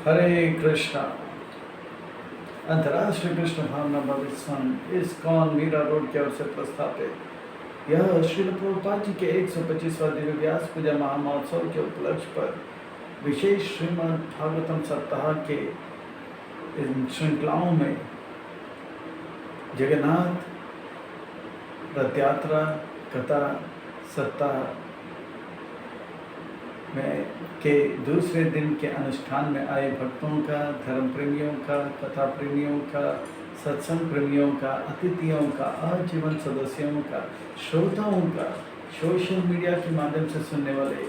हरे कृष्णा। अंतर्राष्ट्रीय कृष्ण भावना भविष्य संघ इस्कॉन मीरा रोड की ओर से प्रस्थापित यह श्रील प्रभुपाद जी के 125वां दिव्य व्यास पूजा महामहोत्सव के उपलक्ष्य पर विशेष श्रीमद् भागवतम सप्ताह के इन श्रृंखलाओं में जगन्नाथ रथ यात्रा कथा सप्ताह में के दूसरे दिन के अनुष्ठान में आए भक्तों का, धर्म प्रेमियों का, कथा प्रेमियों का, सत्संग प्रेमियों का, अतिथियों का, आजीवन सदस्यों का, श्रोताओं का, सोशल मीडिया के माध्यम से सुनने वाले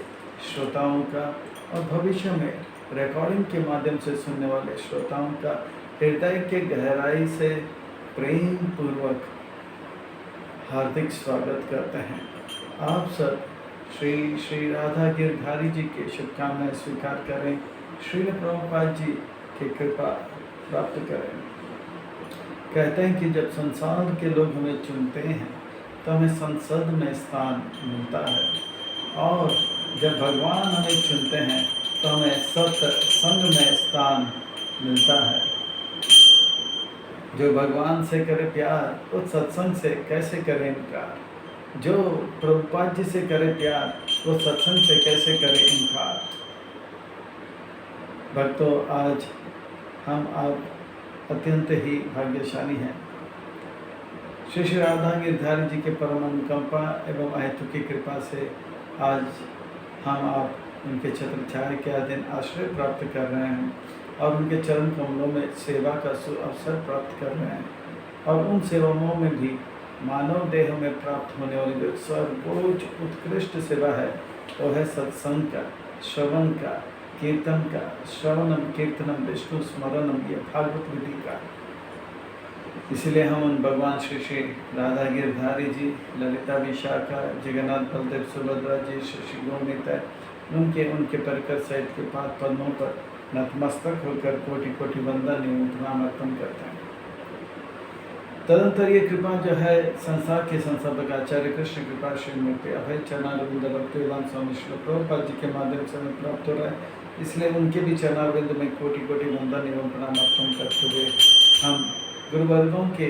श्रोताओं का और भविष्य में रिकॉर्डिंग के माध्यम से सुनने वाले श्रोताओं का हृदय के गहराई से प्रेम पूर्वक हार्दिक स्वागत करते हैं। आप सब श्री राधा गिरधारी जी के शुभकामनाएं स्वीकार करें, श्री प्रभुपाद जी की कृपा प्राप्त करें। कहते हैं कि जब संसार के लोग हमें चुनते हैं तो हमें संसद में स्थान मिलता है, और जब भगवान हमें चुनते हैं तो हमें सत्संग में स्थान मिलता है। जो भगवान से करे प्यार वो सत्संग से कैसे करे इनकार, जो प्रभुपाद जी से करे प्यार वो सत्संग से कैसे करे इनकार। भक्तों, आज हम आप अत्यंत ही भाग्यशाली हैं। श्री राधा गिरधारी जी के परम अनुकंपा एवं अहेतु की कृपा से आज हम आप उनके छत्र छाया के अधीन आश्रय प्राप्त कर रहे हैं और उनके चरण कमलों में सेवा का अवसर प्राप्त कर रहे हैं। और उन सेवाओं में भी मानव देह में प्राप्त होने वाली जो सर्वोच्च उत्कृष्ट सेवा है वो है सत्संग का, श्रवण का, कीर्तन का। श्रवणम कीर्तनम विष्णु स्मरणम, ये भागवत विधि का। इसलिए हम उन भगवान श्री राधा गिरधारी जी, ललिता विशाखा, जगन्नाथ बलदेव सुभद्रा जी, श्री गोमिता, उनके परिकर सहित के पाद पद्मों पर नतमस्तक होकर कोटि कोटि वंदन एवं प्रणाम अर्पण करते हैं। तदंतर ये कृपा जो है संसार के संस्थापक आचार्य कृष्ण कृपा श्रीमूर्ति अभय चरणारविंद भक्तिवेदांत स्वामी श्री प्रभुपाद जी के माध्यम से हमें प्राप्त हो रहा है। इसलिए उनके भी चरणारविंद में कोटि कोटि वंदन एवं प्रणाम अर्पण करते हुए हम गुरुवर्गों के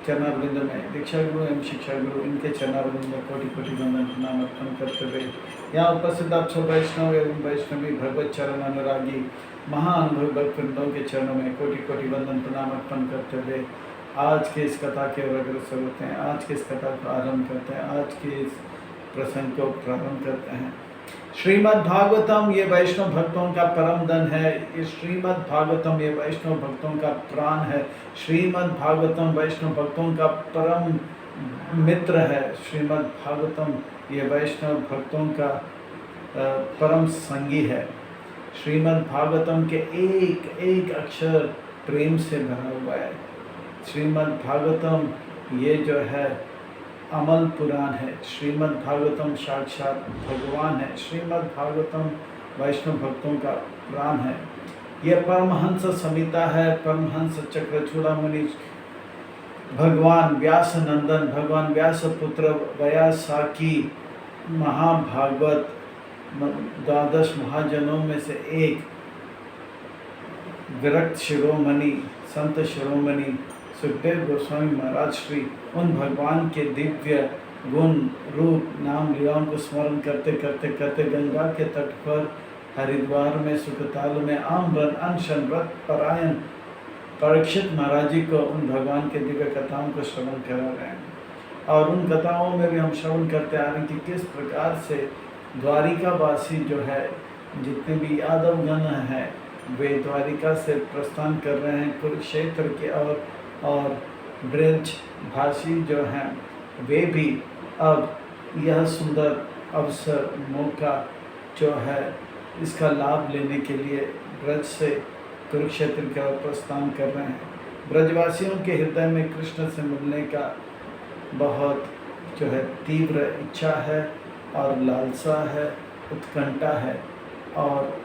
चरणारविंद में, दीक्षा गुरु एवं शिक्षा गुरु, इनके चरणारविंद में कोटि कोटि वंदन प्रणाम अर्पण करते हुए यहाँ उपस्थित आप सब वैष्णव एवं वैष्णवी भगवत चरण अनुरागी महाअनुभवी भक्तवृंदों के चरणों में कोटि कोटि वंदन प्रणाम अर्पण करते हुए आज के इस कथा के ओर अग्रसर होते हैं। आज के इस कथा को आरंभ करते हैं, आज के इस प्रसंग को प्रारंभ करते हैं। श्रीमद् भागवतम ये वैष्णव भक्तों का परम धन है। ये श्रीमद् भागवतम ये वैष्णव भक्तों का प्राण है। श्रीमद् भागवतम वैष्णव भक्तों का परम मित्र है। श्रीमद् भागवतम ये वैष्णव भक्तों का परम संगी है। श्रीमद् भागवतम के एक एक अक्षर प्रेम से भरा हुआ है। श्रीमद् भागवतम ये जो है अमल पुराण है। श्रीमद् भागवतम साक्षात भगवान है। श्रीमद् भागवतम वैष्णव भक्तों का प्राण है। यह परमहंस संहिता है। परमहंस चक्रचूड़ामणि भगवान व्यास नंदन, भगवान व्यास पुत्र व्यासाकी महाभागवत 12 महाजनों में से एक विरक्त शिरोमणि संत शिरोमणि सुखदेव गोस्वामी महाराज श्री उन भगवान के दिव्य गुण रूप नाम लीलाओं को स्मरण करते करते करते गंगा के तट पर हरिद्वार में सुखताल में आम्रन अनशन व्रत परायण परीक्षित महाराज जी को उन भगवान के दिव्य कथाओं को श्रवण करा रहे हैं। और उन कथाओं में भी हम श्रवण करते आ रहे हैं कि किस प्रकार से द्वारिका वासी जो है, जितने भी यादव गण हैं, वे द्वारिका से प्रस्थान कर रहे हैं कुरुक्षेत्र के और ब्रज भाषी जो हैं वे भी अब यह सुंदर अवसर मौका जो है इसका लाभ लेने के लिए ब्रज से कुरुक्षेत्र का प्रस्थान कर रहे हैं। ब्रजवासियों के हृदय में कृष्ण से मिलने का बहुत जो है तीव्र इच्छा है और लालसा है, उत्कंठा है, और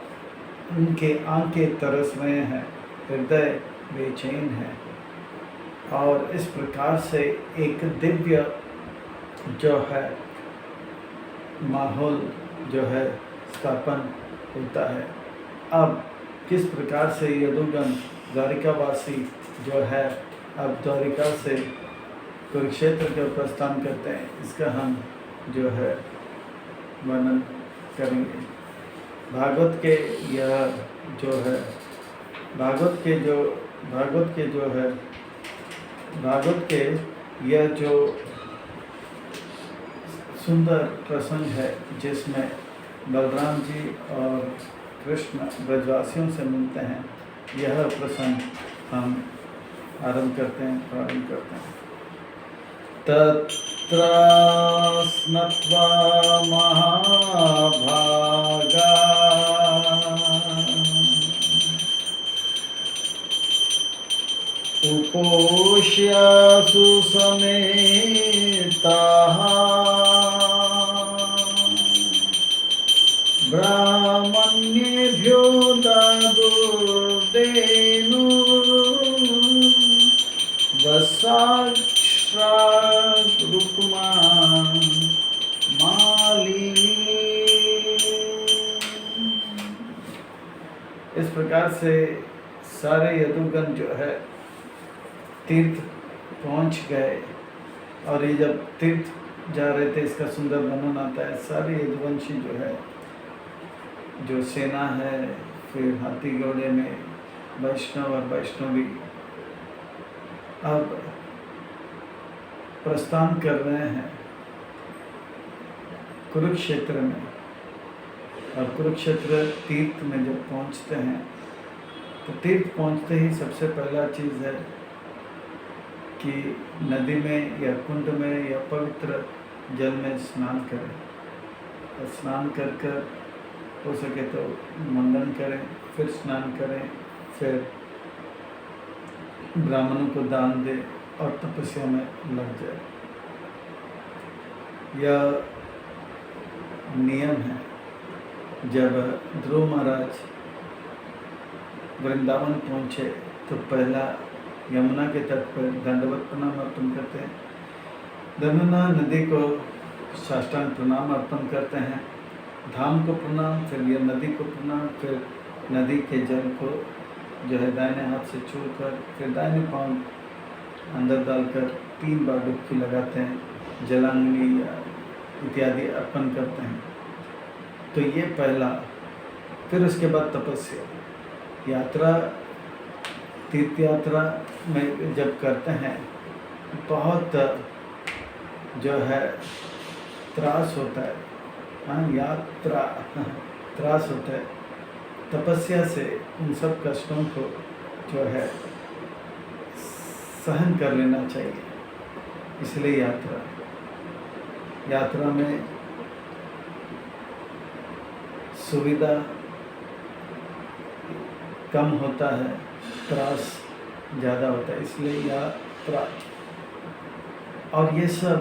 उनके आंखें तरस रहे हैं, हृदय बेचैन है। और इस प्रकार से एक दिव्य जो है माहौल जो है स्थापन होता है। अब किस प्रकार से यदुगण द्वारिकावासी जो है अब द्वारिका से कुरुक्षेत्र के प्रस्थान करते हैं, इसका हम जो है वर्णन करेंगे। भागवत के यह जो है भागवत के यह जो सुंदर प्रसंग है जिसमें बलराम जी और कृष्ण ब्रजवासियों से मिलते हैं, यह प्रसंग हम प्रारंभ करते हैं। तत्र स्नत्वा महाभागा उपोष्य सुसमेताः ब्राह्मण्येभ्यो दादुर्देनु वसाक्षारुक्मा मालिनी। इस प्रकार से सारे यदुगण जो है तीर्थ पहुंच गए, और ये जब तीर्थ जा रहे थे इसका सुंदर वर्णन आता है। सारे यदुवंशी जो है, जो सेना है, फिर हाथी घोड़े में वैष्णव और वैष्णवी अब प्रस्थान कर रहे हैं कुरुक्षेत्र में। और कुरुक्षेत्र तीर्थ में जब पहुंचते हैं तो तीर्थ पहुंचते ही सबसे पहला चीज़ है कि नदी में या कुंड में या पवित्र जल में स्नान करें, और स्नान कर कर हो सके तो मुंडन करें, फिर स्नान करें, फिर ब्राह्मणों को दान दे और तपस्या में लग जाए। यह नियम है। जब ध्रुव महाराज वृंदावन पहुँचे तो पहला यमुना के तट पर दंडवत प्रणाम अर्पण करते हैं, यमुना नदी को साष्टांग प्रणाम अर्पण करते हैं, धाम को प्रणाम, फिर यह नदी को प्रणाम, फिर नदी के जल को जो है दाहिने हाथ से छूकर फिर दाहिने पांव अंदर डालकर 3 बार डुबकी लगाते हैं, जलांजलि इत्यादि अर्पण करते हैं। तो ये पहला। फिर उसके बाद तपस्या यात्रा, तीर्थ यात्रा में जब करते हैं बहुत जो है त्रास होता है। यात्रा त्रास होता है। तपस्या से उन सब कष्टों को जो है सहन कर लेना चाहिए। इसलिए यात्रा में सुविधा कम होता है, त्रास ज़्यादा होता है। इसलिए यात्रा, और ये सब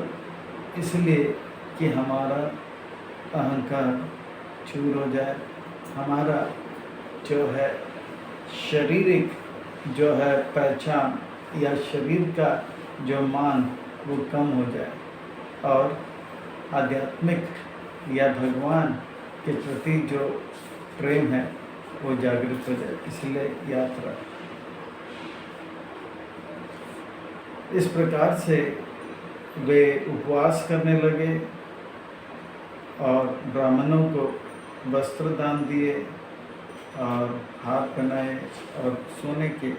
इसलिए कि हमारा अहंकार चूर हो जाए, हमारा जो है शारीरिक जो है पहचान या शरीर का जो मान वो कम हो जाए, और आध्यात्मिक या भगवान के प्रति जो प्रेम है वो जागृत हो जाए। इसलिए यात्रा। इस प्रकार से वे उपवास करने लगे और ब्राह्मणों को वस्त्र दान दिए और हाथ बनाए, और सोने के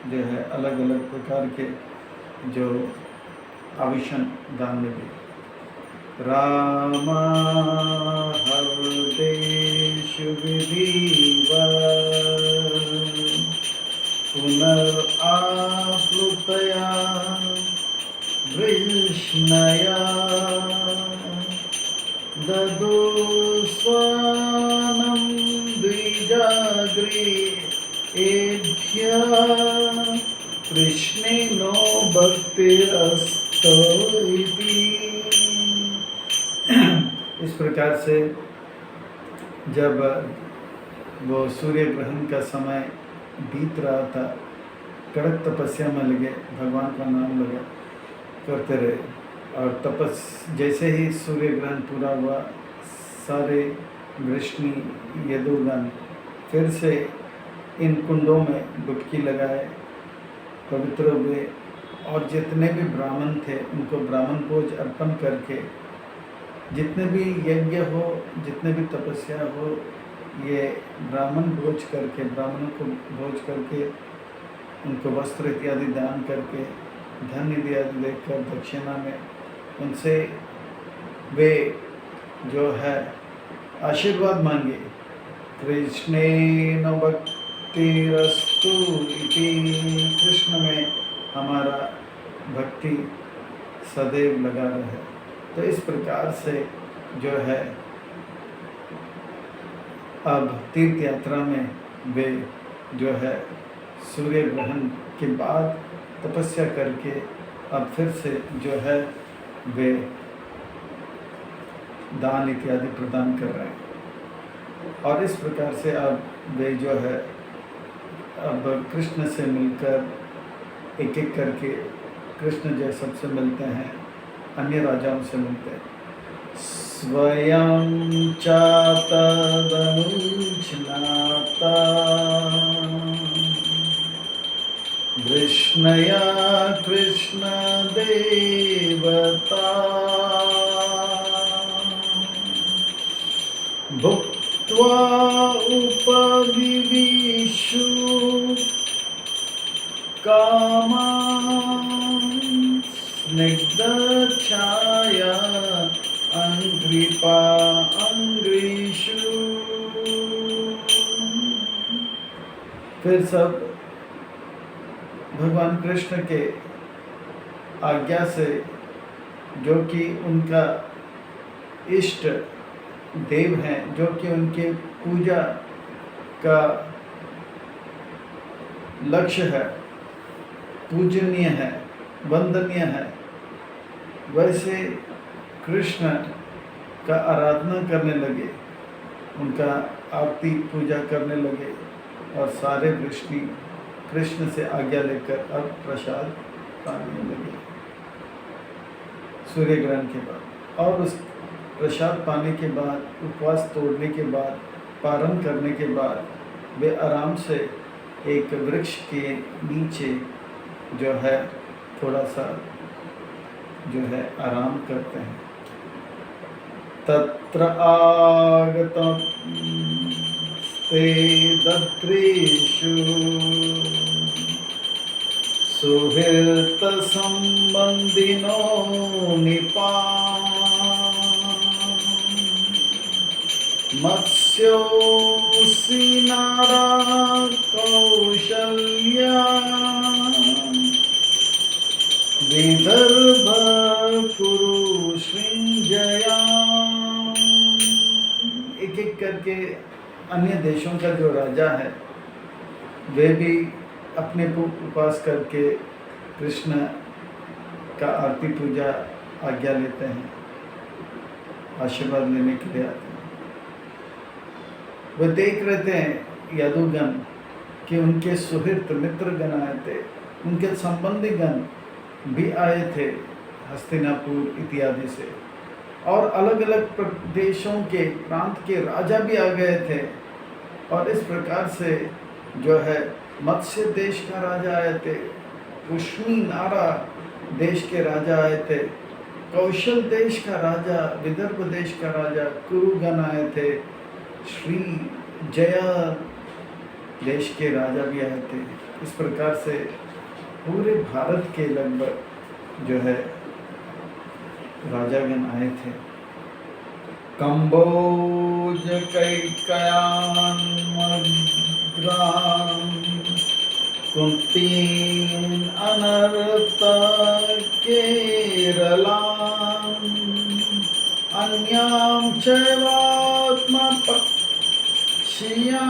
जो है अलग अलग प्रकार के जो आभूषण दान में दिए। रामाहर्देषु विधिवत् पुनराप्लुतया वृष्णया ददु स्वानं द्विजागृहेभ्यः कृष्णेनो भक्तिरस्तो इति। इस प्रकार से जब वो सूर्य ग्रहण का समय बीत रहा था, कड़क तपस्या में लगे, भगवान का नाम लगा करते रहे, और जैसे ही सूर्य ग्रहण पूरा हुआ, सारे वृष्णि यदुगण फिर से इन कुंडों में डुबकी लगाए, पवित्र हुए और जितने भी ब्राह्मण थे उनको ब्राह्मण भोज अर्पण करके, जितने भी यज्ञ हो, जितने भी तपस्या हो, ये ब्राह्मण भोज करके, ब्राह्मणों को भोज करके, उनको वस्त्र इत्यादि दान करके, धन इत्यादि देकर दक्षिणा में उनसे वे जो है आशीर्वाद मांगे। कृष्णेन भक्तिरस्तु इति, कृष्ण में हमारा भक्ति सदैव लगा रहे। तो इस प्रकार से जो है अब तीर्थ यात्रा में वे जो है सूर्य ग्रहण के बाद तपस्या करके अब फिर से जो है वे दान इत्यादि प्रदान कर रहे हैं। और इस प्रकार से अब वे जो है अब कृष्ण से मिलकर एक एक करके कृष्ण जय सबसे मिलते हैं, अन्य राजाओं से मिलते हैं। स्वयं च तदनुज्ञाता कृष्णया कृष्ण देवता भुक्त्वा उपविविशु कामान् स्निग्धच्छाया अंग्रिपा अंग्रीषु। फिर सब भगवान कृष्ण के आज्ञा से, जो कि उनका इष्ट देव हैं, जो कि उनके पूजा का लक्ष्य है, पूजनीय है, वंदनीय है, वैसे कृष्ण का आराधना करने लगे, उनका आरती पूजा करने लगे और सारे वृष्णि कृष्ण से आज्ञा लेकर अब प्रसाद पाने लगे सूर्य ग्रहण के बाद। और उस प्रसाद पाने के बाद, उपवास तोड़ने के बाद, पारण करने के बाद वे आराम से एक वृक्ष के नीचे जो है थोड़ा सा जो है आराम करते हैं। तत्र आगतं ते दद्रेषु सुहृत संबंधिनो निपा मत्स्योऽसि नारा कौशल्या विदर्भ कुरु श्रृंजया। एक एक करके अन्य देशों का जो राजा है वे भी अपने को उपवास करके कृष्ण का आरती पूजा आज्ञा लेते हैं, आशीर्वाद लेने के लिए आते हैं। वे देख रहे थे यदुगण कि उनके सुहृत मित्रगण आए थे, उनके संबंधी गण भी आए थे हस्तिनापुर इत्यादि से, और अलग अलग प्रदेशों के प्रांत के राजा भी आ गए थे। और इस प्रकार से जो है मत्स्य देश का राजा आए थे, उष्णी नारा देश के राजा आए थे, कौशल देश का राजा, विदर्भ देश का राजा कुरुगण आए थे, श्री जया देश के राजा भी आए थे। इस प्रकार से पूरे भारत के लगभग जो है राजागण आए थे। कंबोज कैकयान मद्राम कुंतीन अनर्त केरलाम अन्याम चैवात्मा पक्षियाम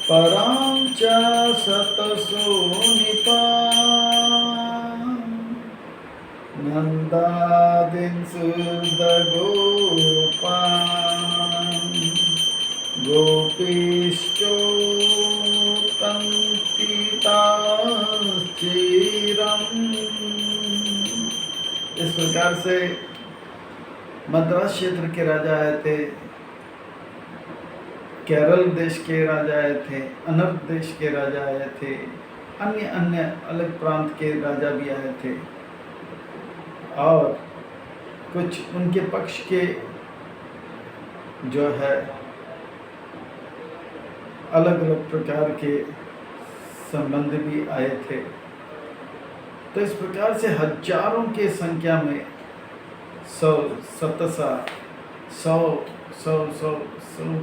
परां च सतसो निपा नंदादीन् सुरगोपान् गोपीश्चोत्कंठिताश्चिरम्। इस प्रकार से मद्रास क्षेत्र के राजा आए थे, केरल देश के राजा आए थे, अनर्थ देश के राजा आए थे, अन्य अन्य अलग प्रांत के राजा भी आए थे, और कुछ उनके पक्ष के जो है अलग अलग प्रकार के संबंध भी आए थे। तो इस प्रकार से हजारों के संख्या में सौ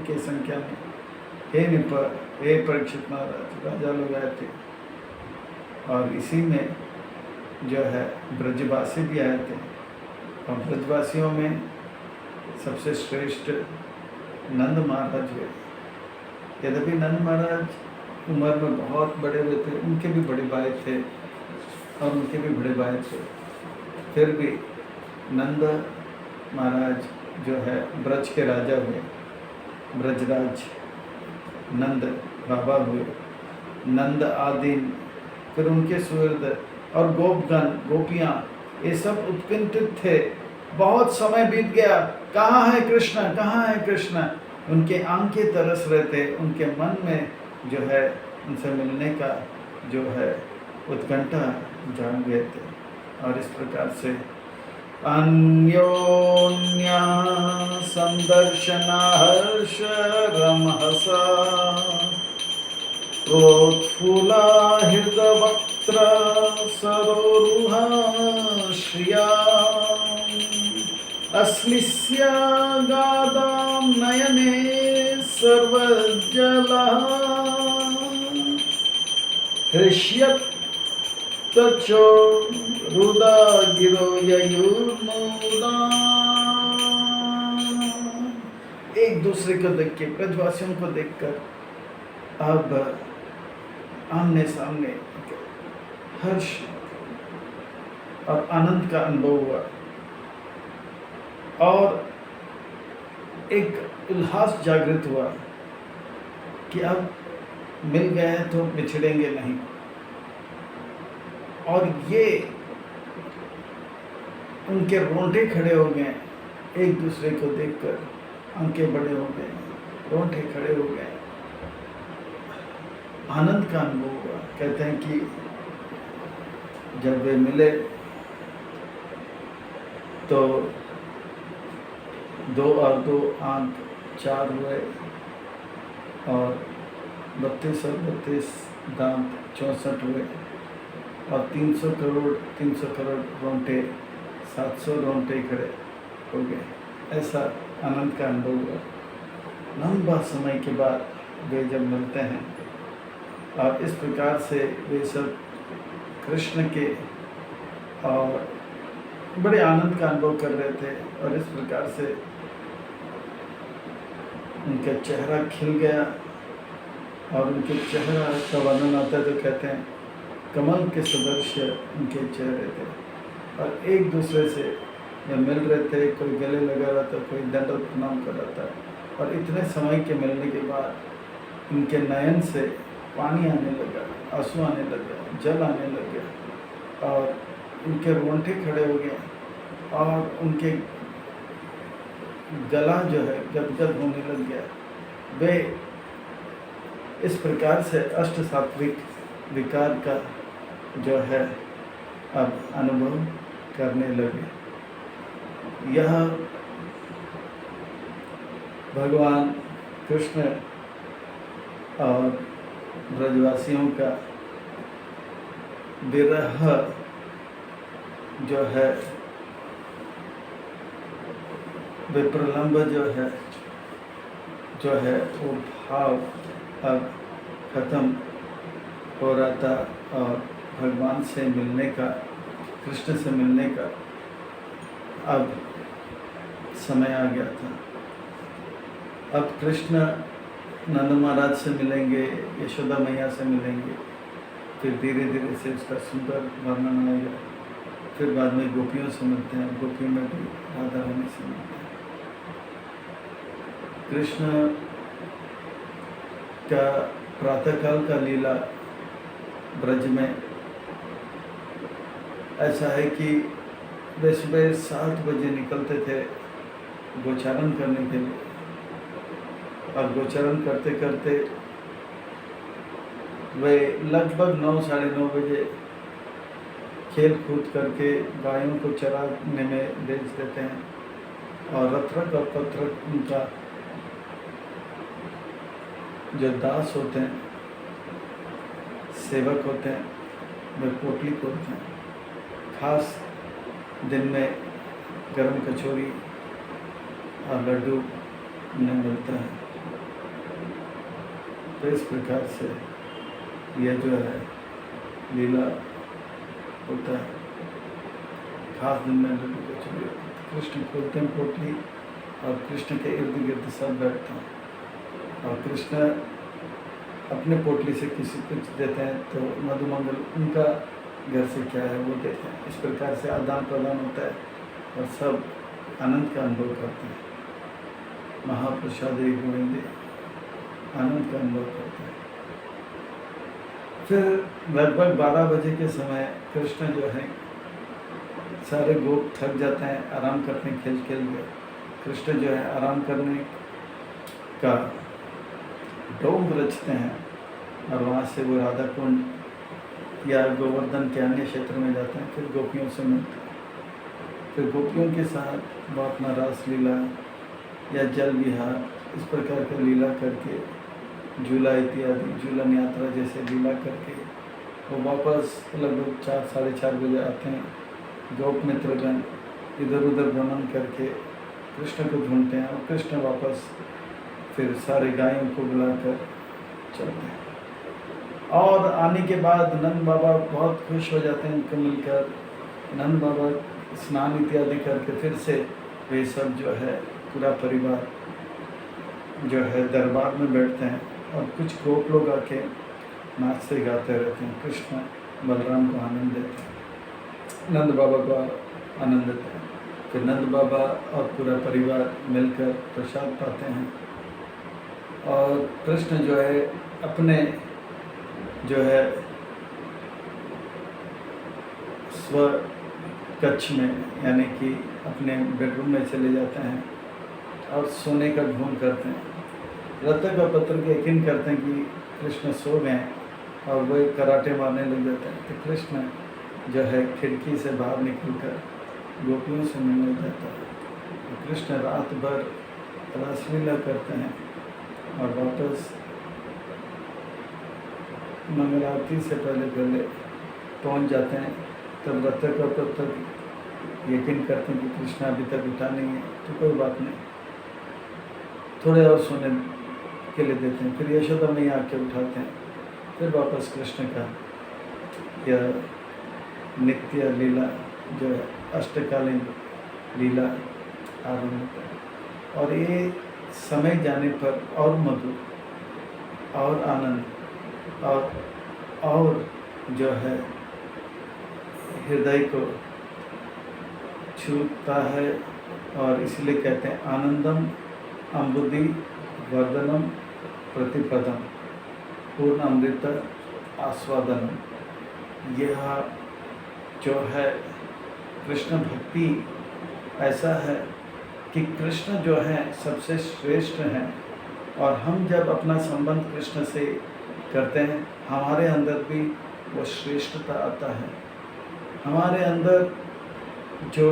के संख्या में हे परीक्षित महाराज राजा लोग आए थे। और इसी में जो है ब्रजवासी भी आए थे, और ब्रजवासियों में सबसे श्रेष्ठ नंद महाराज हुए। यद्यपि नंद महाराज उम्र में बहुत बड़े हुए थे, उनके भी बड़े भाई थे और उनके भी बड़े भाई थे, फिर भी नंद महाराज जो है ब्रज के राजा हुए, ब्रजराज नंद बाबा हुए। नंद आदीन, फिर उनके सुहृद और गोपगण गोपियाँ, ये सब उत्कंठित थे। बहुत समय बीत गया, कहाँ है कृष्ण, कहाँ है कृष्ण। उनके आंखें तरस रहे थे, उनके मन में जो है उनसे मिलने का जो है उत्कंठा जाग गए थे। और इस प्रकार से अन्योन्या संदर्शना हर्ष रमहसा प्रोत्फुला हृदवक्त्र सरोरुहा श्रिया अस्लिस्या गादां नयने सर्वजलः हृष्यत् तचो रुदा गिरो ययुर्मुदा। एक दूसरे को देख के, ब्रजवासियों को देखकर अब आमने सामने हर्ष और आनंद का अनुभव हुआ, और एक उल्लास जागृत हुआ कि अब मिल गए हैं तो बिछड़ेंगे नहीं। और ये उनके रोंगटे खड़े हो गए, एक दूसरे को देखकर आंखें बड़े हो गए, रोंगटे खड़े हो गए, आनंद का अनुभव हुआ। कहते हैं कि जब वे मिले तो 2 और 2 8 4 हुए, और 32 और 32 दांत 64 हुए, और 300 करोड़ रोंगटे 700 रोंगटे खड़े हो गए। ऐसा आनंद का अनुभव हुआ। लंबा समय के बाद वे जब मिलते हैं, और इस प्रकार से वे सब कृष्ण के और बड़े आनंद का अनुभव कर रहे थे। और इस प्रकार से उनका चेहरा खिल गया, और उनके चेहरा का वर्णन आता है तो कहते हैं कमल के सदृश उनके चेहरे थे। और एक दूसरे से जब मिल रहे थे, कोई गले लगा रहा था, कोई दंडवत प्रणाम कर रहा था, और इतने समय के मिलने के बाद उनके नयन से पानी आने लगा, आंसू आने लगा, जल आने लग गया, और उनके रोंगटे खड़े हो गए, और उनके गला जो है गदगद होने लग गया। वे इस प्रकार से अष्ट सात्विक विकार का जो है अब अनुभव करने लगे। यह भगवान कृष्ण और ब्रजवासियों का विरह जो है, विप्रलंब जो है वो भाव अब खत्म हो रहा था, और भगवान से मिलने का, कृष्ण से मिलने का अब समय आ गया था। अब कृष्ण नंद महाराज से मिलेंगे, यशोदा मैया से मिलेंगे, फिर धीरे धीरे से उसका सुंदर वर्णन आएगा। फिर बाद में गोपियों से मिलते हैं, गोपियों में भी राधा रानी से मिलते हैं। कृष्ण का प्रातःकाल का लीला ब्रज में ऐसा है कि वे सुबह 7 बजे निकलते थे गोचारण करने के लिए, और गोचरण करते करते वे लगभग 9 साढ़े 9 बजे खेल कूद करके गायों को चराने में भेज देते हैं। और रथरक और पथरक उनका जो दास होते हैं, सेवक होते हैं, वे पोटली खोलते हैं। खास दिन में गरम कचौरी और लड्डू उन्हें मिलता है। तो इस प्रकार से यह जो है लीला होता है। खास दिन में लड्डू कचौरी, कृष्ण खोलते हैं पोटली और कृष्ण के इर्द गिर्द सब बैठते हैं। और कृष्ण अपने पोटली से किसी कुछ देते हैं तो मधुमंगल उनका घर से क्या है वो देते हैं। इस प्रकार से आदान प्रदान होता है और सब आनंद का अनुभव करते हैं। महाप्रसाद गोविंदे आनंद का अनुभव करते हैं। फिर लगभग 12 बजे के समय कृष्ण जो है सारे गोप थक जाते हैं, आराम करते हैं खेल खेल के। कृष्ण जो है आराम करने का डोम रचते हैं और वहाँ से वो राधा कुंड या गोवर्धन के अन्य क्षेत्र में जाते हैं। फिर गोपियों से मिलते हैं। फिर गोपियों के साथ वो अपना रास लीला या जल विहार इस प्रकार का लीला करके, झूला इत्यादि झूलन यात्रा जैसे लीला करके वो वापस लगभग 4 साढ़े 4 बजे आते हैं। गोप मित्रगण इधर उधर भ्रमण करके कृष्ण को ढूंढते हैं और कृष्ण वापस फिर सारे गायों को बुलाकर चलते हैं। और आने के बाद नंद बाबा बहुत खुश हो जाते हैं उनको मिलकर। नंद बाबा स्नान इत्यादि करके फिर से वे सब जो है पूरा परिवार जो है दरबार में बैठते हैं और कुछ गोप लोग आके नाचते गाते रहते हैं। कृष्ण बलराम को आनंद देते हैं, नंद बाबा को आनंद देते हैं। फिर नंद बाबा और पूरा परिवार मिलकर प्रसाद पाते हैं। और कृष्ण जो है अपने जो है स्व कक्ष में यानी कि अपने बेडरूम में चले जाते हैं और सोने का ढोंग करते हैं। रतक और पत्र के यकीन करते हैं कि कृष्ण सो गए और वह कराटे मारने लग जाते हैं। तो कृष्ण जो है खिड़की से बाहर निकलकर गोपियों से मिलने जाता है। तो कृष्ण रात भर रासलीला करते हैं और वापस मंगल आरती से पहले पहुंच जाते हैं। तब रतक और पत्र यकीन करते हैं कि कृष्ण अभी तक उठा नहीं है, तो कोई बात नहीं, थोड़े और सोने के लिए देते हैं। फिर यशोदा मैया आके उठाते हैं। फिर वापस कृष्ण का यह नित्य लीला जो है अष्टकालीन लीला आरंभ होता है। और ये समय जाने पर और मधुर और आनंद और जो है हृदय को छूता है। और इसलिए कहते हैं आनंदम अम्बुदि वर्धनम प्रतिपदम पूर्ण अमृत आस्वादनम। यह जो है कृष्ण भक्ति ऐसा है कि कृष्ण जो है सबसे श्रेष्ठ हैं। और हम जब अपना संबंध कृष्ण से करते हैं हमारे अंदर भी वो श्रेष्ठता आता है। हमारे अंदर जो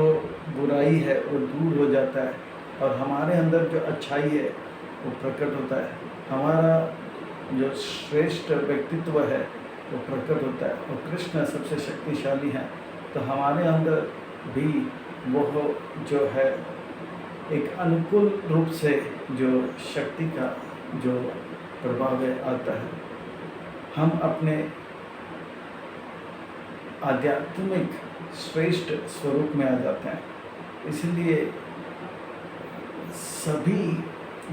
बुराई है वो दूर हो जाता है और हमारे अंदर जो अच्छाई है वो प्रकट होता है। हमारा जो श्रेष्ठ व्यक्तित्व है वो प्रकट होता है। और कृष्ण सबसे शक्तिशाली हैं तो हमारे अंदर भी वो जो है एक अनुकूल रूप से जो शक्ति का जो प्रभाव है आता है। हम अपने आध्यात्मिक श्रेष्ठ स्वरूप में आ जाते हैं। इसलिए सभी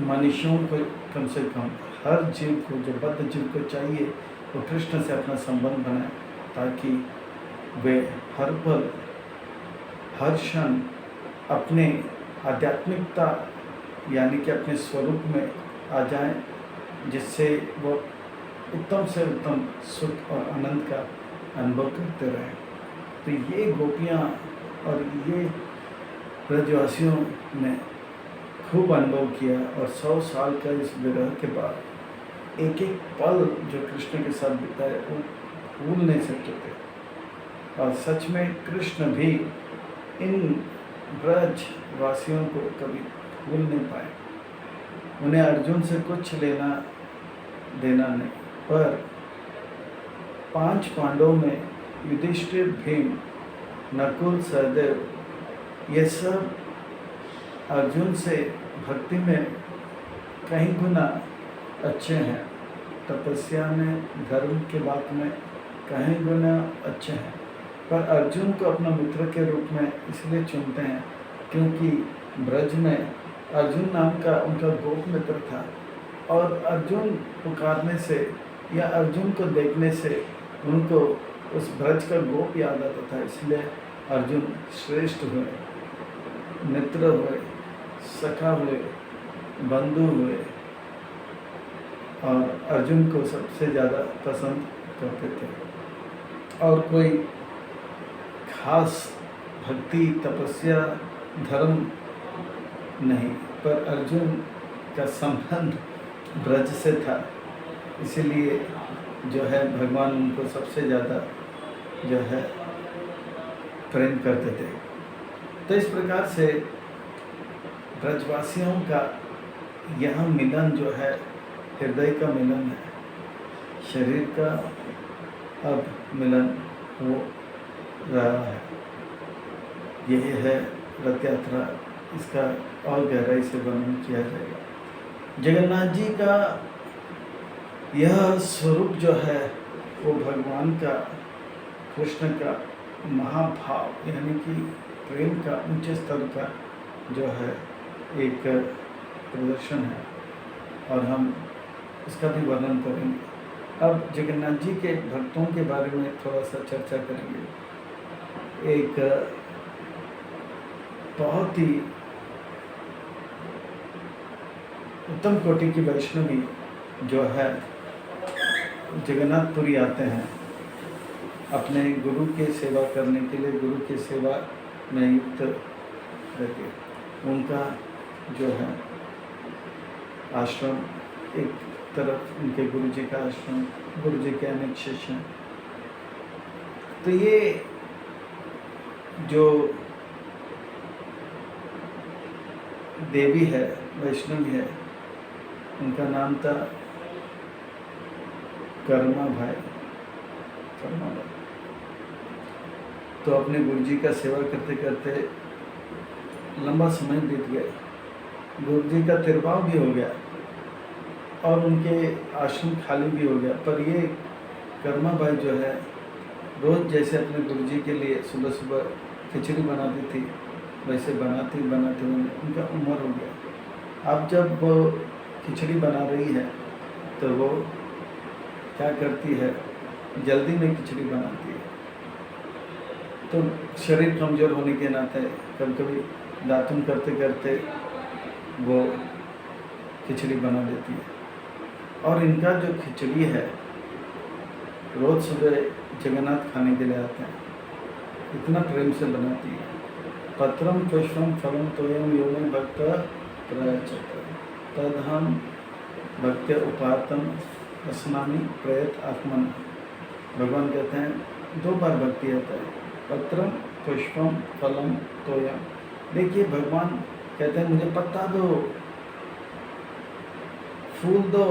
मनुष्यों को कम से कम हर जीव को, जो बद्ध जीव को चाहिए वो कृष्ण से अपना संबंध बनाए ताकि वे हर पल हर क्षण अपने आध्यात्मिकता यानी कि अपने स्वरूप में आ जाएं, जिससे वो उत्तम से उत्तम सुख और आनंद का अनुभव करते रहें। तो ये गोपियाँ और ये ब्रजवासियों ने खूब अनुभव किया और 100 साल का इस विरह के बाद एक एक पल जो कृष्ण के साथ बिताए वो भूल नहीं सकते थे। और सच में कृष्ण भी इन ब्रज वासियों को कभी भूल नहीं पाए। उन्हें अर्जुन से कुछ लेना देना नहीं, पर 5 पांडवों में युधिष्ठिर, भीम, नकुल, सहदेव ये सब अर्जुन से भक्ति में कहीं गुना अच्छे हैं, तपस्या में, धर्म के बात में कहीं गुना अच्छे हैं। पर अर्जुन को अपना मित्र के रूप में इसलिए चुनते हैं क्योंकि ब्रज में अर्जुन नाम का उनका गोप मित्र था और अर्जुन पुकारने से या अर्जुन को देखने से उनको उस ब्रज का गोप याद आता था। इसलिए अर्जुन श्रेष्ठ हुए, मित्र हुए, सखा हुए, बंधु हुए और अर्जुन को सबसे ज़्यादा पसंद करते थे। और कोई खास भक्ति, तपस्या, धर्म नहीं, पर अर्जुन का संबंध ब्रज से था, इसीलिए जो है भगवान उनको सबसे ज़्यादा जो है प्रेम करते थे। तो इस प्रकार से ब्रजवासियों का यह मिलन जो है हृदय का मिलन है, शरीर का अब मिलन हो रहा है। यही है रथ यात्रा, इसका और गहराई से वर्णन किया जाएगा। जगन्नाथ जी का यह स्वरूप जो है वो भगवान का, कृष्ण का महाभाव यानी कि प्रेम का ऊंचे स्तर का जो है एक प्रदर्शन है और हम इसका भी वर्णन करेंगे। अब जगन्नाथ जी के भक्तों के बारे में थोड़ा सा चर्चा करेंगे। एक बहुत ही उत्तम कोटि की वैष्णवी जो है जगन्नाथपुरी आते हैं अपने गुरु के सेवा करने के लिए, गुरु की सेवा में युक्त रहकर। उनका जो है आश्रम, एक तरफ उनके गुरु जी का आश्रम, गुरु जी के अनेक शिष्य हैं। तो ये जो देवी है, वैष्णवी है, उनका नाम था कर्मा भाई। तो अपने गुरु जी का सेवा करते करते लंबा समय बीत गया। गुरु जी का तिरभाव भी हो गया और उनके आश्रम खाली भी हो गया। पर ये कर्मा भाई जो है रोज़ जैसे अपने गुरु जी के लिए सुबह सुबह खिचड़ी बनाती थी, वैसे बनाती उनका उम्र हो गया। अब जब वो खिचड़ी बना रही है तो वो क्या करती है, जल्दी में खिचड़ी बनाती है। तो शरीर कमज़ोर होने के नाते कभी कभी दातुन करते करते वो खिचड़ी बना देती है। और इनका जो खिचड़ी है रोज़ सुबह जगन्नाथ खाने के लिए आते हैं, इतना प्रेम से बनाती है। पत्रम पुष्पम फलम तोयम यो में भक्त प्रयच्छत तदहम भक्त्या उपातम अस्नामि प्रयत आत्मन। भगवान कहते हैं 2 बार भक्ति आता है, पत्रम पुष्पम फलम तोयम। देखिए भगवान कहते हैं मुझे पत्ता दो, फूल दो,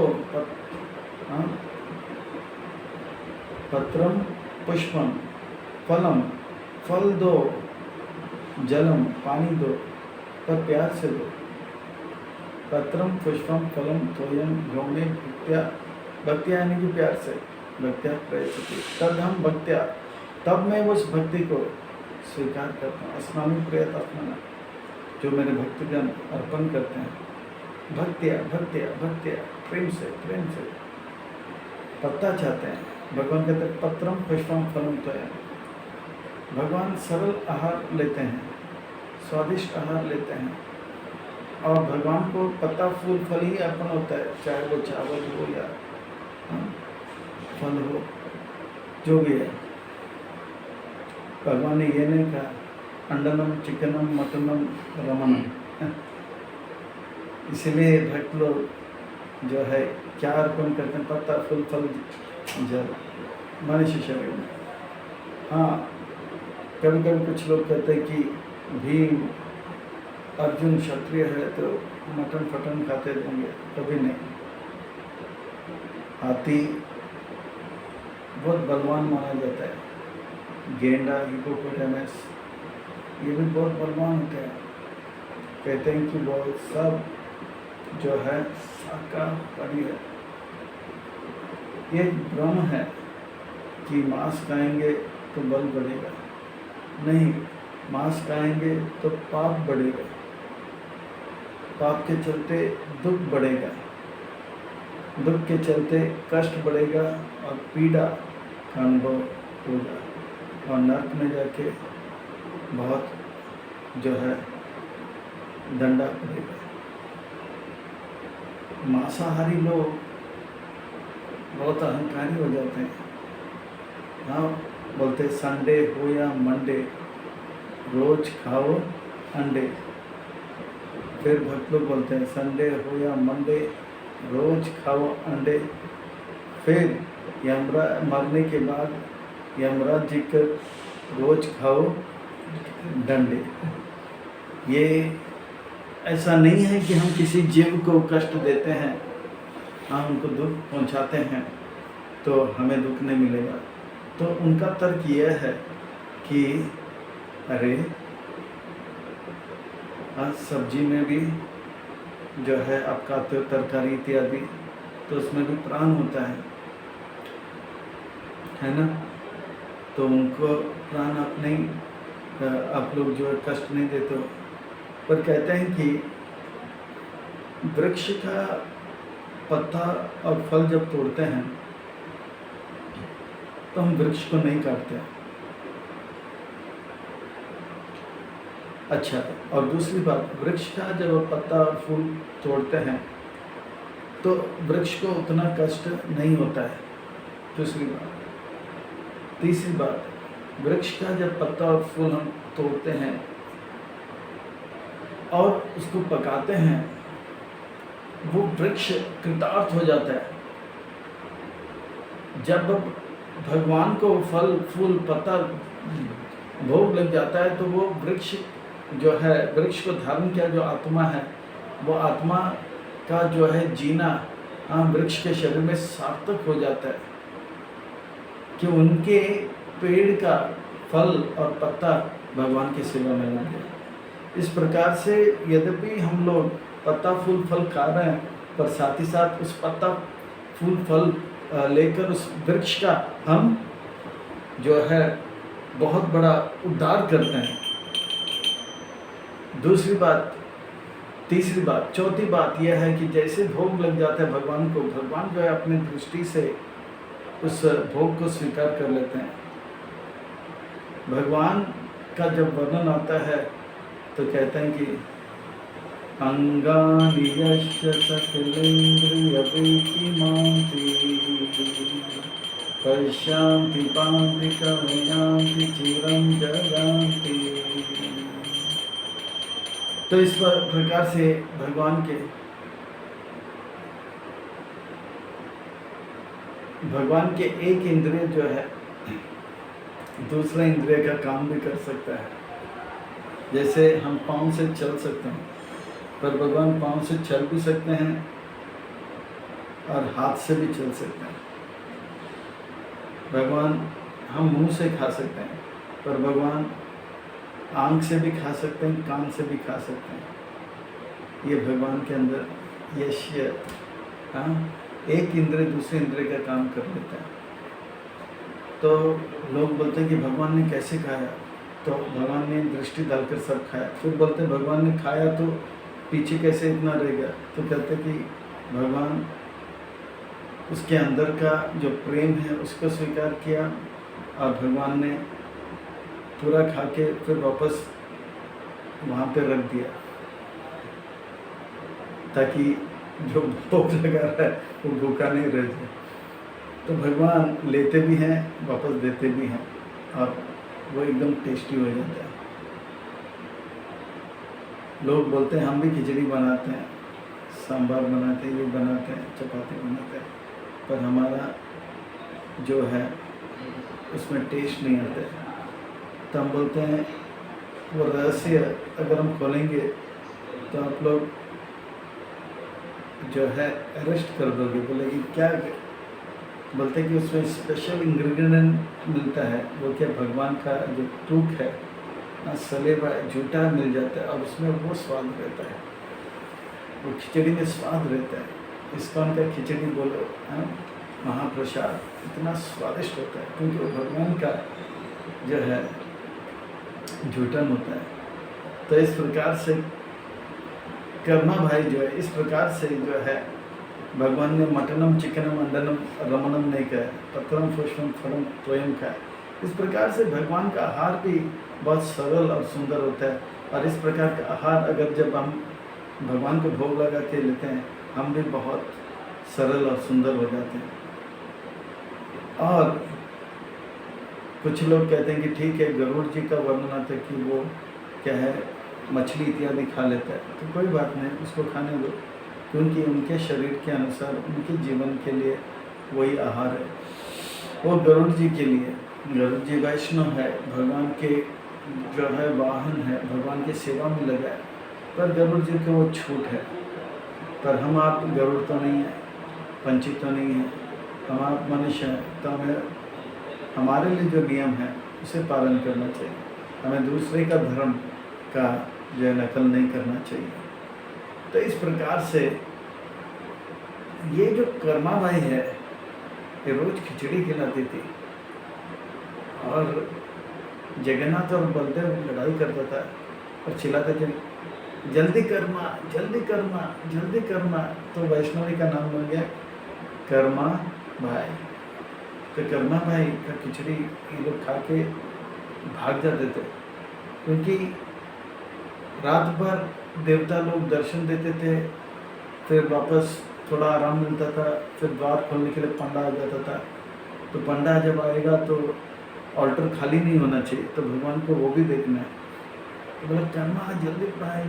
पत्रम पुष्पम फलम, फल दो, जलम पानी दो, पर प्यार से दो। पत्रम पुष्पम फलम तोयम यो में भक्त्या, भक्त्या यानी कि प्यार से, भक्त्या प्रयच्छति तद हम भक्त्या, तब मैं उस भक्ति को स्वीकार करता हूँ। अस्नामि प्रयत आत्मना, जो मेरे भक्तजन अर्पण करते हैं। भक्त्या भक्त्या भक्त्या, प्रेम से पत्ता चाहते हैं। भगवान कहते हैं पत्रम पुष्पम फलम तोयम। भगवान सरल आहार लेते हैं, स्वादिष्ट आहार लेते हैं और भगवान को पत्ता फूल फल ही अर्पण होता है, चाहे वो चावल हो या फल हो, जो भी है। भगवान ने ये नहीं कहा अंडनम चिकनम मटनम रमनम, इसीलिए भक्त लोग जो है क्या अर्पण करते हैं, पत्ता फूल फल जल मनुष्य शरीर में। हाँ, कभी कभी कुछ लोग कहते हैं कि भीम अर्जुन क्षत्रिय है तो मटन फटन खाते होंगे, कभी नहीं। हाथी बहुत बलवान माना जाता है, गेंडा हिपोपोटामस ये भी बहुत बलवान होते हैं। कहते हैं कि वो सब जो है शाकाहारी है। ये भ्रम है कि मांस खाएंगे तो बल बढ़ेगा, नहीं, मांस खाएंगे तो पाप बढ़ेगा, पाप के चलते दुख बढ़ेगा, दुख के चलते कष्ट बढ़ेगा और पीड़ा का अनुभव होगा और नरक में जाके बहुत जो है दंडा पड़ेगा। मांसाहारी लोग बहुत अहंकारी हो जाते हैं। हाँ, बोलते संडे हो या मंडे रोज खाओ अंडे। फिर भक्त लोग बोलते हैं संडे हो या मंडे रोज खाओ अंडे। फिर मरने के बाद यमराज जी कर रोज खाओ डंडे। ये ऐसा नहीं है कि हम किसी जीव को कष्ट देते हैं, हम उनको दुख पहुंचाते हैं तो हमें दुख नहीं मिलेगा। तो उनका तर्क यह है कि अरे सब्जी में भी जो है आप खाते हो तरकारी इत्यादि, तो उसमें भी प्राण होता है ना। तो उनको प्राण आप नहीं, आप लोग जो है कष्ट नहीं देते हो। पर कहते हैं कि वृक्ष का पत्ता और फल जब तोड़ते हैं तो हम वृक्ष को नहीं काटते। अच्छा, और दूसरी बात, वृक्ष का जब पत्ता और फूल तोड़ते हैं तो वृक्ष को उतना कष्ट नहीं होता है। दूसरी बात, तीसरी बात, वृक्ष का जब पत्ता और फूल हम तोड़ते हैं और उसको पकाते हैं, वो वृक्ष कृतार्थ हो जाता है। जब भगवान को फल फूल पत्ता भोग लग जाता है तो वो वृक्ष जो है, वृक्ष को धारण किया जो आत्मा है, वो आत्मा का जो है जीना वृक्ष के शरीर में सार्थक हो जाता है कि उनके पेड़ का फल और पत्ता भगवान की सेवा में लग गया। इस प्रकार से यद्यपि हम लोग पत्ता फूल फल खा रहे हैं, पर साथ ही साथ उस पत्ता फूल फल लेकर उस वृक्ष का हम जो है बहुत बड़ा उद्धार करते हैं। दूसरी बात, तीसरी बात, चौथी बात यह है कि जैसे भोग लग जाता है भगवान को, भगवान जो है अपनी दृष्टि से उस भोग को स्वीकार कर लेते हैं। भगवान का जब वर्णन आता है तो कहते हैं कि अंगानि यस्य सकलेन्द्रियवृत्तिमान्ति पश्यांति पान्ति कलयांति चिरं जगान्ति। तो इस प्रकार से भगवान के एक इंद्रिय जो है दूसरा इंद्रिय का काम भी कर सकता है। जैसे हम पाँव से चल सकते हैं, पर भगवान पाँव से चल भी सकते हैं और हाथ से भी चल सकते हैं। भगवान हम मुंह से खा सकते हैं, पर भगवान आँख से भी खा सकते हैं, कान से भी खा सकते हैं। ये भगवान के अंदर यश्य एक इंद्रिय दूसरे इंद्रिय का काम कर लेता है। तो लोग बोलते हैं कि भगवान ने कैसे खाया, तो भगवान ने दृष्टि डालकर सब खाया। फिर बोलते हैं भगवान ने खाया तो पीछे कैसे इतना रह गया, तो कहते कि भगवान उसके अंदर का जो प्रेम है उसको स्वीकार किया और भगवान ने पूरा खा के फिर वापस वहाँ पे रख दिया, ताकि जो भूख लगा रहा है वो भूखा नहीं रह जाए। तो भगवान लेते भी हैं वापस देते भी हैं और वो एकदम टेस्टी हो जाता है। लोग बोलते हैं हम भी खिचड़ी बनाते हैं, सांभर बनाते हैं, ये बनाते हैं, चपाती बनाते हैं, पर हमारा जो है उसमें टेस्ट नहीं आता है। तो हम बोलते हैं वो रहस्य अगर हम खोलेंगे तो आप लोग जो है अरेस्ट कर दोगे। बोले कि क्या, बोलते हैं कि उसमें स्पेशल इंग्रेडिएंट मिलता है। वो क्या, भगवान का जो टूक है ना, सले हुआ झूठा मिल जाता है और उसमें वो स्वाद रहता है, वो खिचड़ी में स्वाद रहता है। इस्कॉन का खिचड़ी बोलो, हाँ, महाप्रसाद इतना स्वादिष्ट होता है क्योंकि वो भगवान का जो है झूठन होता है। तो इस प्रकार से कर्मा भाई जो है, इस प्रकार से जो है भगवान ने मटनम चिकनम अंडनम रमनम नहीं कहा, पत्रम पुष्पम फलम त्वयम का। इस प्रकार से भगवान का आहार भी बहुत सरल और सुंदर होता है। और इस प्रकार का आहार अगर जब हम भगवान को भोग लगा के लेते हैं, हम भी बहुत सरल और सुंदर हो जाते हैं। और कुछ लोग कहते हैं कि ठीक है, गरुड़ जी का वर्णन आता है कि वो क्या है, मछली इत्यादि खा लेता है, तो कोई बात नहीं, उसको खाने दो, क्योंकि उनके शरीर के अनुसार उनके जीवन के लिए वही आहार है। वो गरुड़ जी के लिए, गरुड़ जी वैष्णव है, भगवान के जो है वाहन है, भगवान की सेवा में लगा है, पर गरुड़ जी को वो छूट है। पर हम आप गरुड़ तो नहीं है, पंछी तो नहीं है, हम आप मनुष्य हैं, तो हमें हमारे लिए जो नियम है उसे पालन करना चाहिए। हमें दूसरे का धर्म का जो है नकल नहीं करना चाहिए। तो इस प्रकार से ये जो कर्मा भाई है, ये रोज खिचड़ी खिलाती थी और जगन्नाथ और बलदेव लड़ाई करता था और चिल्लाते थे, जल्दी कर्मा, जल्दी कर्मा, जल्दी कर्मा। तो वैष्णवी का नाम बन गया कर्मा भाई। तो कर्मा भाई का खिचड़ी ये लोग खा के भाग जाते थे, क्योंकि रात भर देवता लोग दर्शन देते थे, फिर वापस थोड़ा आराम मिलता था, फिर द्वार खोलने के लिए पंडा आ जाता था। तो पंडा जब आएगा तो ऑल्टर खाली नहीं होना चाहिए, तो भगवान को वो भी देखना है। तो बोला कर्मा जल्दी पाए,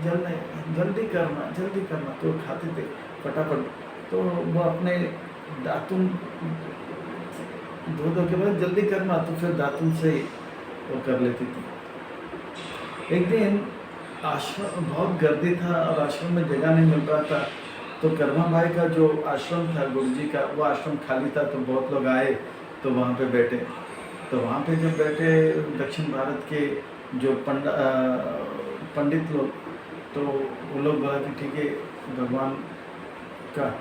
जल्दी करना, जल्दी करना। तो खाते थे फटाफट। तो वो अपने दातुन धो के बाद जल्दी करना, तो फिर दातुन से वो कर लेती थी। एक दिन आश्रम बहुत गर्दी था और आश्रम में जगह नहीं मिल रहा था, तो कर्मा भाई का जो आश्रम था गुरु जी का, वो आश्रम खाली था। तो बहुत लोग आए तो वहाँ पे बैठे। तो वहाँ पे जब बैठे दक्षिण भारत के जो पंडित लोग, तो वो लोग बोला कि ठीक है, भगवान का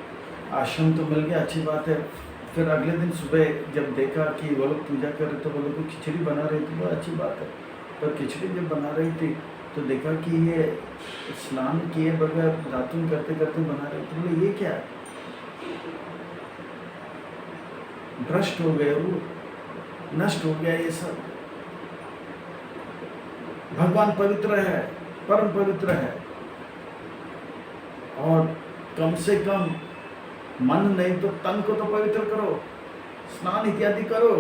आश्रम तो मिल गया, अच्छी बात है। फिर अगले दिन सुबह जब देखा कि वो लोग पूजा कर रहे, तो वो लोग खिचड़ी बना रही थी, वो अच्छी बात है। पर खिचड़ी जब बना रही थी तो देखा कि ये स्नान किए बगैर दातुन करते करते बना रहे थे। बोले ये क्या है, भ्रष्ट हो गए, वो नष्ट हो गया ये सब। भगवान पवित्र है, परम पवित्र है, और कम से कम मन नहीं तो तन को तो पवित्र करो, स्नान इत्यादि करो।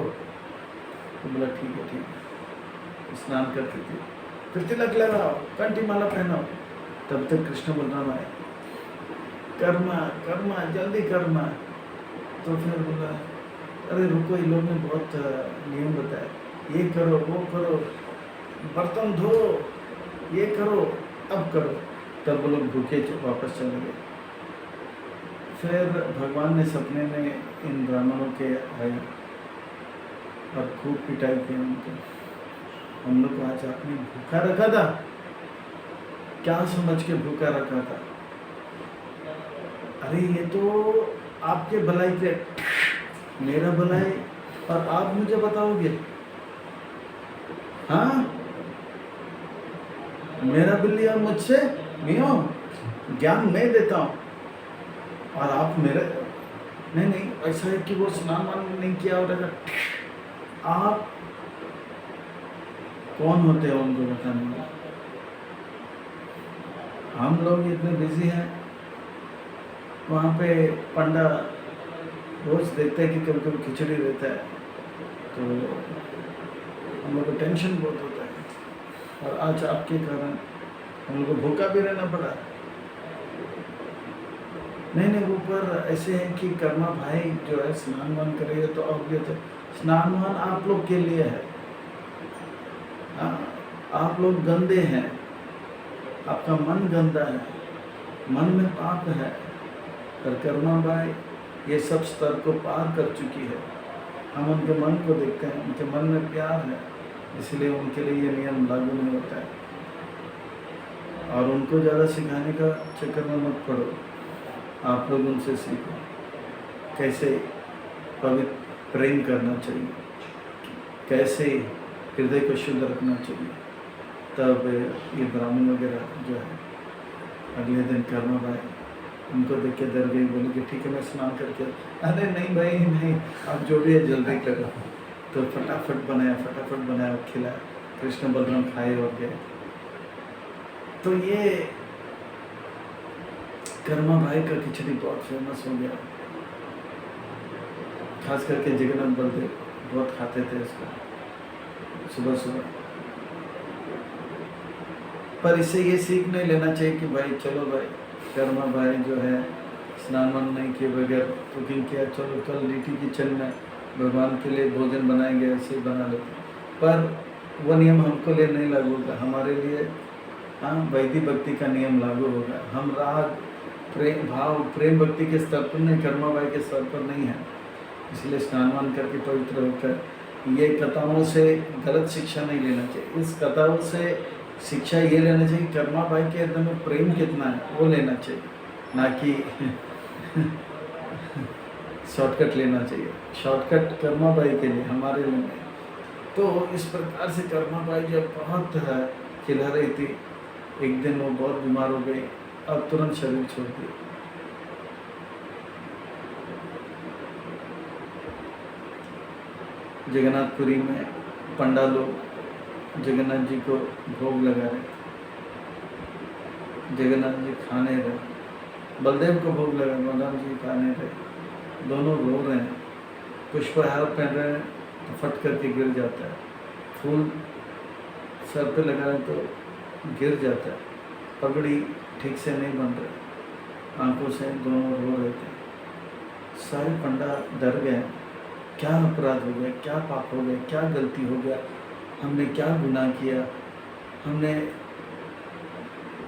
तो बोला ठीक है, ठीक है। स्नान करती थी, फिर तिलक लगाओ, कंठी माला पहनाओ। तब तक कृष्ण बलराम आए, कर्मा कर्मा जल्दी कर्मा। तो फिर बोला अरे रुको, इन लोग ने बहुत नियम बताया, ये करो वो करो, बर्तन धो, ये करो, अब करो। तब वो लोग भूखे वापस चले गए। फिर भगवान ने सपने में इन ब्राह्मणों के आए और खूब पिटाई की उनको। हम लोग को आज आपने भूखा रखा था, क्या समझ के भूखा रखा था? अरे ये तो आपके भलाई के, मेरा भलाई, और आप मुझे बताओगे? हाँ, मेरा बिल्ली और मुझसे मियाँ, ज्ञान मैं देता हूँ और आप मेरे, नहीं ऐसा है कि वो स्नान वान नहीं किया और आप कौन होते हैं उनको बताने में? हम लोग इतने बिजी हैं। वहाँ पे पंडा रोज देखते हैं कि कभी कभी खिचड़ी देता है, तो हम लोग को टेंशन बहुत होता है। और आज आपके कारण हम लोग को भूखा भी रहना पड़ा। नहीं नहीं, ऊपर ऐसे है कि कर्मा भाई जो है स्नान वान करेगा तो ऑब्वियस है, स्नान वान आप लोग के लिए है। आप लोग गंदे हैं, आपका मन गंदा है, मन में पाप है, पर कर्मा भाई ये सब स्तर को पार कर चुकी है। हम उनके मन को देखते हैं, उनके मन में प्यार है, इसलिए उनके लिए ये नियम लागू नहीं होता है। और उनको ज़्यादा सिखाने का चक्कर में मत पड़ो, आप लोग उनसे सीखो कैसे पवित्र प्रेम करना चाहिए, कैसे हृदय को शुद्ध रखना चाहिए। तब ये ब्राह्मण वगैरह जो है अगले दिन कर्मा भाई उनको देख के डर गई, बोली कि ठीक है मैं स्नान करके, अरे नहीं भाई नहीं, आप जो भी है जल्दी करो। तो फटाफट बनाया खिलाया, कृष्ण बलराम खाए और गए। तो ये कर्मा भाई का खिचड़ी बहुत फेमस हो गया, खास करके जगन्नाथ बलदेव बहुत खाते थे इसको सुबह सुबह। पर इससे ये सीख नहीं लेना चाहिए कि भाई चलो भाई कर्मा भाई जो है स्नान वान नहीं किए बगैर कुकिंग किया, चलो कल लिट्टी किचन में भगवान के लिए भोजन बनाएंगे, ऐसे ही बना लेते। पर वो नियम हमको लिए नहीं लागू होगा, हमारे लिए हाँ वैदिक भक्ति का नियम लागू होगा। हम राग प्रेम भाव प्रेम भक्ति के स्तर पर नहीं, कर्मा भाई के स्तर पर नहीं है। इसलिए स्नान वान करके पवित्र होकर ये कथाओं से गलत शिक्षा नहीं लेना चाहिए। इस कथाओं से शिक्षा ये लेना चाहिए कर्मा भाई के हृदय में प्रेम कितना है वो लेना चाहिए, ना कि शॉर्टकट लेना चाहिए। शॉर्टकट कर्मा भाई के लिए, हमारे लिए नहीं। तो इस प्रकार से कर्मा भाई जब बहुत खिला रही थी, एक दिन वो बहुत बीमार हो गई और तुरंत शरीर छोड़ दिया। जगन्नाथपुरी में पंडा लोग जगन्नाथ जी को भोग लगा रहे, जगन्नाथ जी खाने रहे, बलदेव को भोग लगा, बलराम जी खाने रहे, दोनों रो रहे हैं। पुष्पहार पहन रहे हैं तो फट करके गिर जाता है, फूल सर पे लगा रहे तो गिर जाता है, पगड़ी ठीक से नहीं बन रही, आंखों से दोनों रो रहे थे। सारे पंडा डर गए, क्या अपराध हो गया, क्या पाप हो गया, क्या गलती हो गया, हमने क्या गुनाह किया, हमने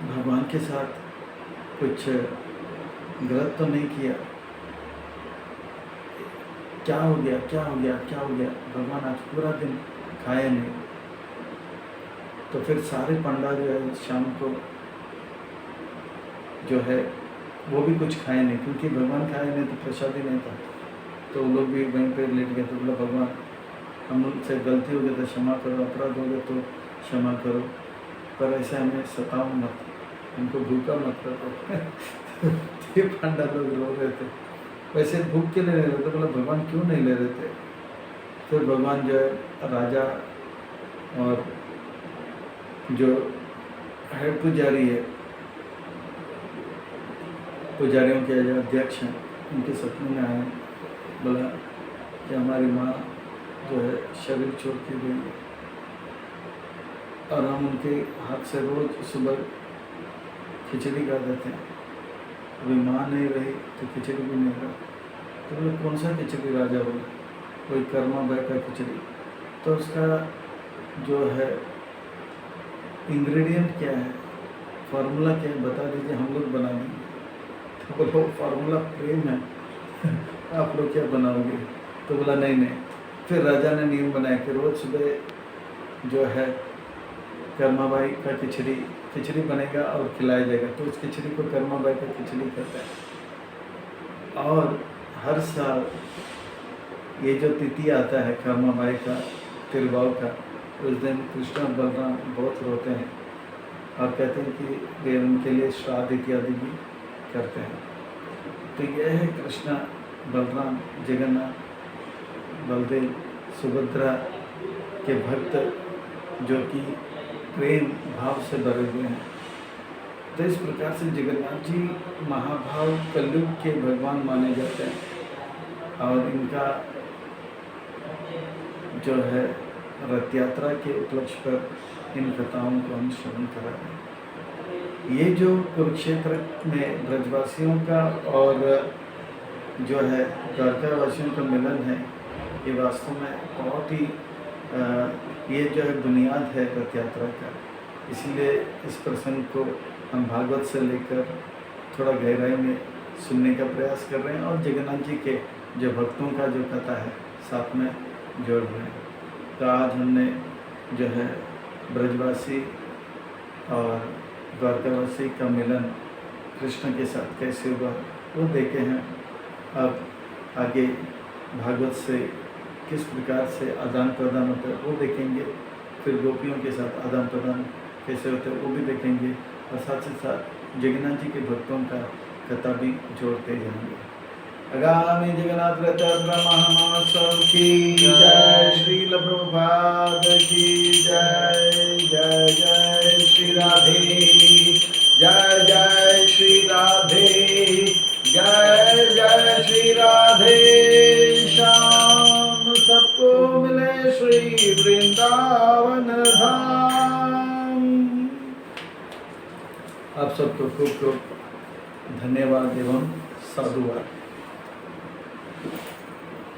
भगवान के साथ कुछ गलत तो नहीं किया, क्या हो गया क्या हो गया क्या हो गया। भगवान आज पूरा दिन खाए नहीं। तो फिर सारे पंडा जो है शाम को जो है वो भी कुछ खाए नहीं, क्योंकि भगवान खाए नहीं तो प्रसाद ही नहीं था। तो वो लोग भी वहीं पे लेट गए। तो बोला भगवान हम उनसे गलती हो गई तो क्षमा करो, अपराध हो गया तो क्षमा करो, पर ऐसे हमें सताओ मत, उनको भूखा मत करो। ये पंडा लोग रो रहे थे, वैसे भूख के नहीं ले रहे थे। बोला भगवान क्यों नहीं ले रहे थे। फिर भगवान जो है राजा और जो है पुजारी है, पुजारियों के जो अध्यक्ष हैं, उनके सपने में आए, बोला कि हमारी माँ जो है शरीर छोड़ के गई है और हम उनके हाथ से रोज़ सुबह खिचड़ी खा देते हैं, अभी माँ नहीं रही तो खिचड़ी भी नहीं रहा। तो बोले कौन सा खिचड़ी राजा बोला, कोई कर्मा भाई का खिचड़ी। तो उसका जो है इंग्रेडिएंट क्या है, फार्मूला क्या है, बता दीजिए, हम लोग बना देंगे। तो बोलो फार्मूला प्रेम है, आप लोग क्या बनाओगे। तो बोला नहीं नहीं। फिर राजा ने नियम बनाया कि रोज़ सुबह जो है कर्मा भाई का खिचड़ी बनेगा और खिलाया जाएगा। तो उस खिचड़ी को कर्मा भाई का खिचड़ी कहता है। और हर साल ये जो तिथि आता है कर्मा भाई का तिरवाव का, उस दिन कृष्ण और बलराम बहुत रोते हैं और कहते हैं कि वे उनके लिए श्राद्ध इत्यादि भी करते हैं। तो यह है कृष्ण बलराम जगन्नाथ बलदेव सुभद्रा के भक्त जो कि प्रेम भाव से भरे हुए हैं। तो इस प्रकार से जगन्नाथ जी महाभाव कलयुग के भगवान माने जाते हैं और इनका जो है रथ यात्रा के उपलक्ष्य पर इन कथाओं को हम श्रवण करा रहे हैं। ये जो कुरुक्षेत्र में ब्रजवासियों का और जो है द्वारकावासियों का मिलन है, ये वास्तव में बहुत ही ये जो है बुनियाद है रथ यात्रा का। इसलिए इस प्रसंग को हम भागवत से लेकर थोड़ा गहराई में सुनने का प्रयास कर रहे हैं और जगन्नाथ जी के जो भक्तों का जो कथा है साथ में जोड़ रहे हैं। तो आज हमने जो है ब्रजवासी और द्वारकावासी का मिलन कृष्ण के साथ कैसे हुआ वो देखे हैं। अब आगे भागवत से किस प्रकार से आदान प्रदान होता है वो देखेंगे, फिर गोपियों के साथ आदान प्रदान कैसे होता है वो भी देखेंगे, और साथ ही साथ जगन्नाथ जी के भक्तों का कथा भी जोड़ते जाएंगे। आगामी जगन्नाथ रथ यात्रा महामहोत्सव की जय, श्रील प्रभुपाद की जय, जय जय श्री राधे, जय जय श्री राधे, जय जय श्री राधे श्याम, सबको मिले श्री वृंदावन धाम। आप सबको खूब खूब धन्यवाद एवं साधुवाद।